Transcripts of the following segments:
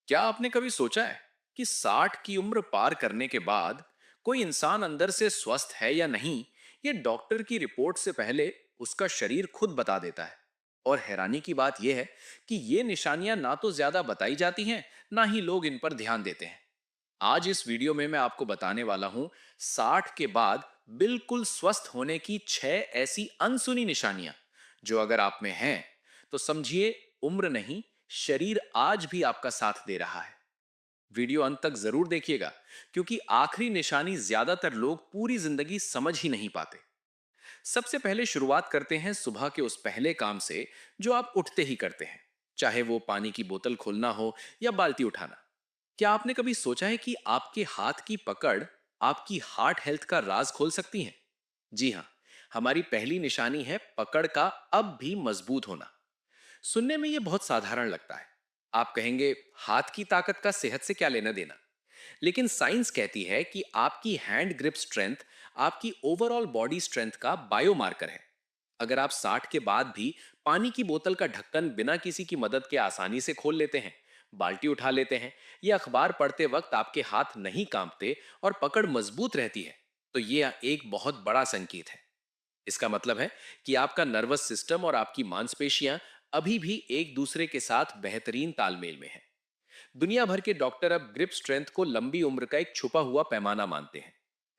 क्या आपने कभी सोचा है कि 60 की उम्र पार करने के बाद कोई इंसान अंदर से स्वस्थ है या नहीं, ये डॉक्टर की रिपोर्ट से पहले उसका शरीर खुद बता देता है। और हैरानी की बात यह है कि ये निशानियां ना तो ज्यादा बताई जाती हैं, ना ही लोग इन पर ध्यान देते हैं। आज इस वीडियो में मैं आपको बताने वाला हूं 60 के बाद बिल्कुल स्वस्थ होने की 6 ऐसी अनसुनी निशानियां, जो अगर आप में हैं तो समझिए उम्र नहीं, शरीर आज भी आपका साथ दे रहा है। वीडियो अंत तक जरूर देखिएगा, क्योंकि आखिरी निशानी ज्यादातर लोग पूरी जिंदगी समझ ही नहीं पाते। सबसे पहले शुरुआत करते हैं सुबह के उस पहले काम से जो आप उठते ही करते हैं, चाहे वो पानी की बोतल खोलना हो या बाल्टी उठाना। क्या आपने कभी सोचा है कि आपके हाथ की पकड़ आपकी हार्ट हेल्थ का राज खोल सकती है? जी हाँ, हमारी पहली निशानी है पकड़ का अब भी मजबूत होना। सुनने में यह बहुत साधारण लगता है। आप कहेंगे हाथ की ताकत का सेहत से क्या लेना देना? लेकिन साइंस कहती है कि आपकी हैंड ग्रिप स्ट्रेंथ आपकी ओवरऑल बॉडी स्ट्रेंथ का बायोमार्कर है। अगर आप 60 के बाद भी पानी की बोतल का ढक्कन बिना किसी की मदद के आसानी से खोल लेते हैं, बाल्टी उठा लेते हैं, या अखबार पढ़ते वक्त आपके हाथ नहीं कांपते और पकड़ मजबूत रहती है, तो यह एक बहुत बड़ा संकेत है। इसका मतलब है कि आपका नर्वस सिस्टम और आपकी मांसपेशियां अभी भी एक दूसरे के साथ बेहतरीन तालमेल में हैं। दुनिया भर के डॉक्टर अब ग्रिप स्ट्रेंथ को लंबी उम्र का एक छुपा हुआ पैमाना मानते हैं।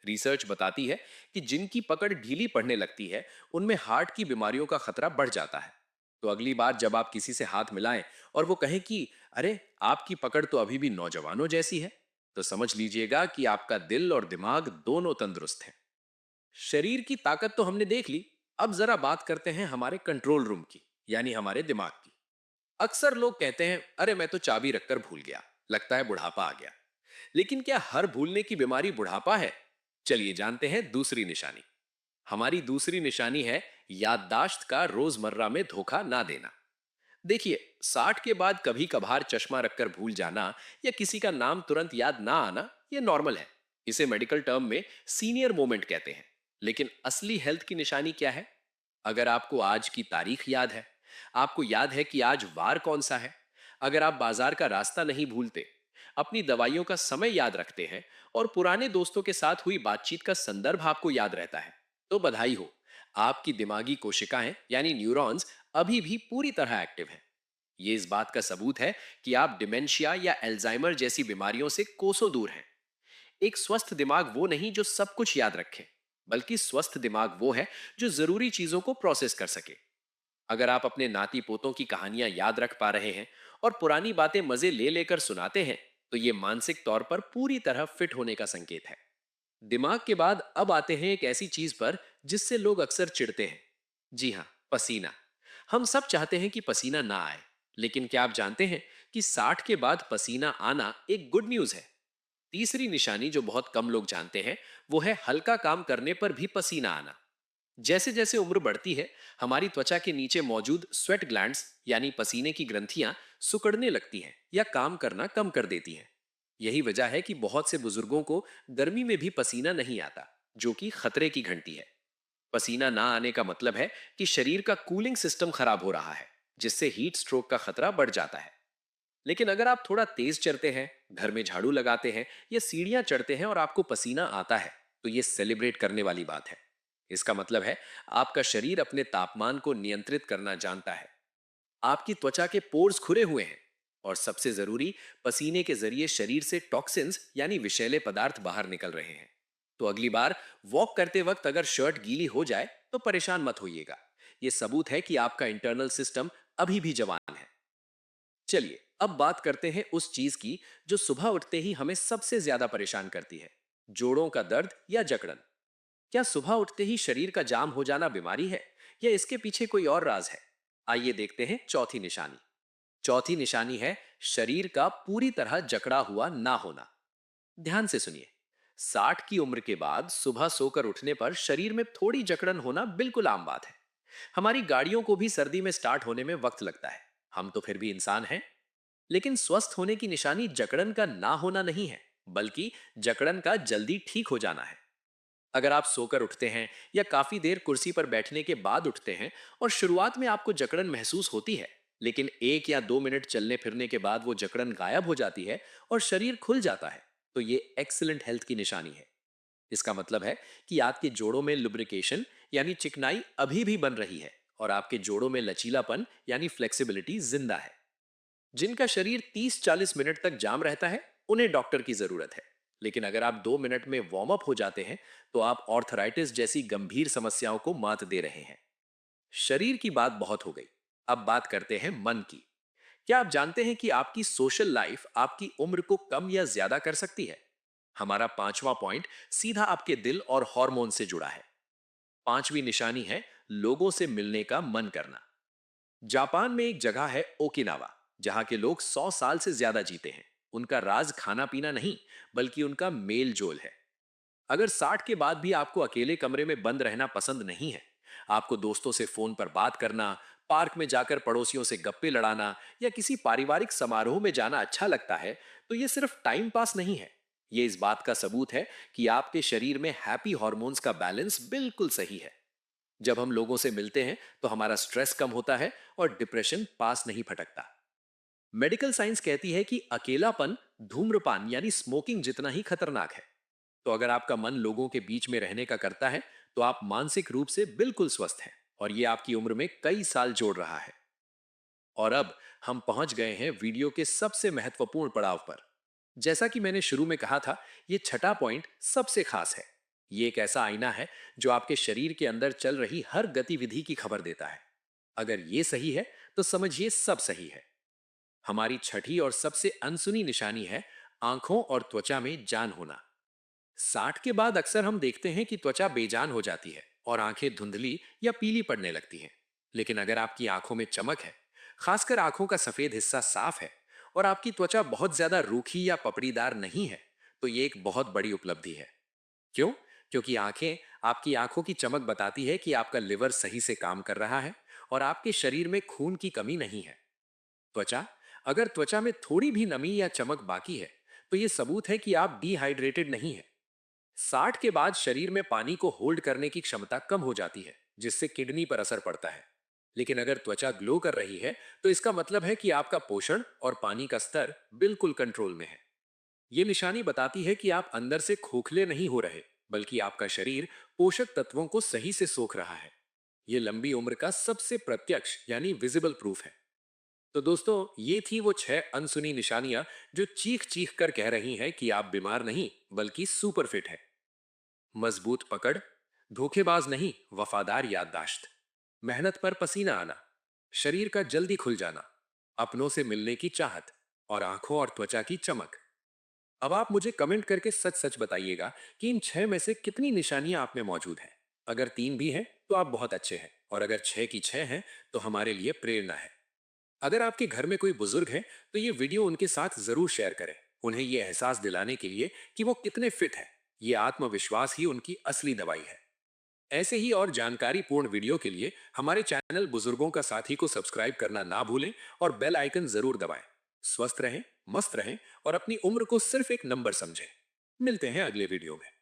रिसर्च बताती है कि जिनकी पकड़ ढीली पड़ने लगती है, उनमें हार्ट की बीमारियों का खतरा बढ़ जाता है। तो अगली बार जब आप किसी से हाथ मिलाएं और वो कहे कि अरे, आपकी पकड़ तो अभी भी नौजवानों जैसी है, तो समझ लीजिएगा कि आपका दिल और दिमाग दोनों तंदुरुस्त हैं। शरीर की ताकत तो हमने देख ली। अब जरा बात करते हैं हमारे कंट्रोल रूम की, यानी हमारे दिमाग की। अक्सर लोग कहते हैं अरे, मैं तो चाबी रखकर भूल गया, लगता है बुढ़ापा आ गया। लेकिन क्या हर भूलने की बीमारी बुढ़ापा है? चलिए जानते हैं दूसरी निशानी। हमारी दूसरी निशानी है याददाश्त का रोजमर्रा में धोखा ना देना। देखिए, 60 के बाद कभी कभार चश्मा रखकर भूल जाना या किसी का नाम तुरंत याद ना आना, यह नॉर्मल है। इसे मेडिकल टर्म में सीनियर मोमेंट कहते हैं। लेकिन असली हेल्थ की निशानी क्या है? अगर आपको आज की तारीख याद है, आपको याद है कि आज वार कौन सा है, अगर आप बाजार का रास्ता नहीं भूलते, अपनी दवाइयों का समय याद रखते हैं और पुराने दोस्तों के साथ हुई बातचीत का संदर्भ आपको याद रहता है, तो बधाई हो, आपकी दिमागी कोशिकाएं यानी न्यूरॉन्स अभी भी पूरी तरह एक्टिव हैं। ये इस बात का सबूत है कि आप डिमेंशिया या अल्जाइमर जैसी बीमारियों से कोसों दूर हैं। एक स्वस्थ दिमाग वो नहीं जो सब कुछ याद रखे, बल्कि स्वस्थ दिमाग वो है जो जरूरी चीजों को प्रोसेस कर सके। अगर आप अपने नाती पोतों की कहानियां याद रख पा रहे हैं और पुरानी बातें मजे ले लेकर सुनाते हैं, तो ये मानसिक तौर पर पूरी तरह फिट होने का संकेत है। दिमाग के बाद अब आते हैं एक ऐसी चीज पर जिससे लोग अक्सर चिढ़ते हैं। जी हाँ, पसीना। हम सब चाहते हैं कि पसीना ना आए, लेकिन क्या आप जानते हैं कि 60 के बाद पसीना आना एक गुड न्यूज है? तीसरी निशानी जो बहुत कम लोग जानते हैं, वो है हल्का काम करने पर भी पसीना आना। जैसे जैसे उम्र बढ़ती है, हमारी त्वचा के नीचे मौजूद स्वेट ग्लैंड्स यानी पसीने की ग्रंथियां सिकुड़ने लगती हैं या काम करना कम कर देती हैं। यही वजह है कि बहुत से बुजुर्गों को गर्मी में भी पसीना नहीं आता, जो कि खतरे की घंटी है। पसीना ना आने का मतलब है कि शरीर का कूलिंग सिस्टम खराब हो रहा है, जिससे हीट स्ट्रोक का खतरा बढ़ जाता है। लेकिन अगर आप थोड़ा तेज चलते हैं, घर में झाड़ू लगाते हैं या सीढ़ियां चढ़ते हैं और आपको पसीना आता है, तो ये सेलिब्रेट करने वाली बात है। इसका मतलब है आपका शरीर अपने तापमान को नियंत्रित करना जानता है। आपकी त्वचा के पोर्स खुले हुए हैं और सबसे जरूरी, पसीने के जरिए शरीर से टॉक्सिन्स यानी विषैले पदार्थ बाहर निकल रहे हैं। तो अगली बार वॉक करते वक्त अगर शर्ट गीली हो जाए तो परेशान मत होइएगा। यह सबूत है कि आपका इंटरनल सिस्टम अभी भी जवान है। चलिए अब बात करते हैं उस चीज की जो सुबह उठते ही हमें सबसे ज्यादा परेशान करती है, जोड़ों का दर्द या जकड़न। क्या सुबह उठते ही शरीर का जाम हो जाना बीमारी है, या इसके पीछे कोई और राज है? आइए देखते हैं चौथी निशानी। चौथी निशानी है शरीर का पूरी तरह जकड़ा हुआ ना होना। ध्यान से सुनिए। 60 की उम्र के बाद सुबह सोकर उठने पर शरीर में थोड़ी जकड़न होना बिल्कुल आम बात है। हमारी गाड़ियों को भी सर्दी में स्टार्ट होने में वक्त लगता है, हम तो फिर भी इंसान हैं। लेकिन स्वस्थ होने की निशानी जकड़न का ना होना नहीं है, बल्कि जकड़न का जल्दी ठीक हो जाना है। अगर आप सोकर उठते हैं या काफी देर कुर्सी पर बैठने के बाद उठते हैं और शुरुआत में आपको जकड़न महसूस होती है, लेकिन 1 या 2 मिनट चलने फिरने के बाद वो जकड़न गायब हो जाती है और शरीर खुल जाता है, तो ये एक्सीलेंट हेल्थ की निशानी है। इसका मतलब है कि आपके जोड़ों में लुब्रिकेशन यानी चिकनाई अभी भी बन रही है और आपके जोड़ों में लचीलापन यानी फ्लेक्सिबिलिटी जिंदा है। जिनका शरीर 30-40 मिनट तक जाम रहता है, उन्हें डॉक्टर की जरूरत है। लेकिन अगर आप 2 मिनट में वार्म अप हो जाते हैं, तो आप ऑर्थराइटिस जैसी गंभीर समस्याओं को मात दे रहे हैं। शरीर की बात बहुत हो गई। अब बात करते हैं मन की। क्या आप जानते हैं कि आपकी सोशल लाइफ आपकी उम्र को कम या ज्यादा कर सकती है? हमारा पांचवा पॉइंट सीधा आपके दिल और हार्मोन से जुड़ा है। पांचवी निशानी है लोगों से मिलने का मन करना। जापान में एक जगह है ओकिनावा, जहां के लोग 100 साल से ज्यादा जीते हैं। उनका राज खाना पीना नहीं, बल्कि उनका मेल जोल है। अगर 60 के बाद भी आपको अकेले कमरे में बंद रहना पसंद नहीं है, आपको दोस्तों से फोन पर बात करना, पार्क में जाकर पड़ोसियों से गप्पे लड़ाना या किसी पारिवारिक समारोह में जाना अच्छा लगता है, तो ये सिर्फ टाइम पास नहीं है। ये इस बात का सबूत है कि आपके शरीर में हैप्पी हॉर्मोन्स का बैलेंस बिल्कुल सही है। जब हम लोगों से मिलते हैं तो हमारा स्ट्रेस कम होता है और डिप्रेशन पास नहीं फटकता। मेडिकल साइंस कहती है कि अकेलापन धूम्रपान यानी स्मोकिंग जितना ही खतरनाक है। तो अगर आपका मन लोगों के बीच में रहने का करता है, तो आप मानसिक रूप से बिल्कुल स्वस्थ हैं और ये आपकी उम्र में कई साल जोड़ रहा है। और अब हम पहुंच गए हैं वीडियो के सबसे महत्वपूर्ण पड़ाव पर। जैसा कि मैंने शुरू में कहा था, ये छठा पॉइंट सबसे खास है। ये एक ऐसा आईना है जो आपके शरीर के अंदर चल रही हर गतिविधि की खबर देता है। अगर ये सही है, तो समझिए सब सही है। हमारी छठी और सबसे अनसुनी निशानी है आंखों और त्वचा में जान होना। 60 के बाद अक्सर हम देखते हैं कि त्वचा बेजान हो जाती है और आंखें धुंधली या पीली पड़ने लगती हैं। लेकिन अगर आपकी आंखों में चमक है, खासकर आंखों का सफेद हिस्सा साफ है और आपकी त्वचा बहुत ज्यादा रूखी या पपड़ीदार नहीं है, तो ये एक बहुत बड़ी उपलब्धि है। क्यों? क्योंकि आंखें आपकी आंखों की चमक बताती है कि आपका लिवर सही से काम कर रहा है और आपके शरीर में खून की कमी नहीं है। त्वचा, अगर त्वचा में थोड़ी भी नमी या चमक बाकी है, तो ये सबूत है कि आप डिहाइड्रेटेड नहीं है। 60 के बाद शरीर में पानी को होल्ड करने की क्षमता कम हो जाती है, जिससे किडनी पर असर पड़ता है। लेकिन अगर त्वचा ग्लो कर रही है, तो इसका मतलब है कि आपका पोषण और पानी का स्तर बिल्कुल कंट्रोल में है। ये निशानी बताती है कि आप अंदर से खोखले नहीं हो रहे, बल्कि आपका शरीर पोषक तत्वों को सही से सोख रहा है। ये लंबी उम्र का सबसे प्रत्यक्ष यानी विजिबल प्रूफ है। तो दोस्तों, ये थी वो 6 अनसुनी निशानियां जो चीख चीख कर कह रही हैं कि आप बीमार नहीं, बल्कि सुपर फिट हैं। मजबूत पकड़, धोखेबाज नहीं वफादार याददाश्त, मेहनत पर पसीना आना, शरीर का जल्दी खुल जाना, अपनों से मिलने की चाहत और आंखों और त्वचा की चमक। अब आप मुझे कमेंट करके सच सच बताइएगा कि इन 6 में से कितनी निशानियां आप में मौजूद हैं। अगर 3 भी हैं, तो आप बहुत अच्छे हैं, और अगर 6 की 6 हैं, तो हमारे लिए प्रेरणा है। अगर आपके घर में कोई बुजुर्ग है, तो ये वीडियो उनके साथ जरूर शेयर करें। उन्हें ये एहसास दिलाने के लिए कि वो कितने फिट है। ये आत्मविश्वास ही उनकी असली दवाई है। ऐसे ही और जानकारी पूर्ण वीडियो के लिए हमारे चैनल बुजुर्गों का साथी को सब्सक्राइब करना ना भूलें और बेल आइकन जरूर दबाएं। स्वस्थ रहें, मस्त रहें और अपनी उम्र को सिर्फ एक नंबर समझें। मिलते हैं अगले वीडियो में।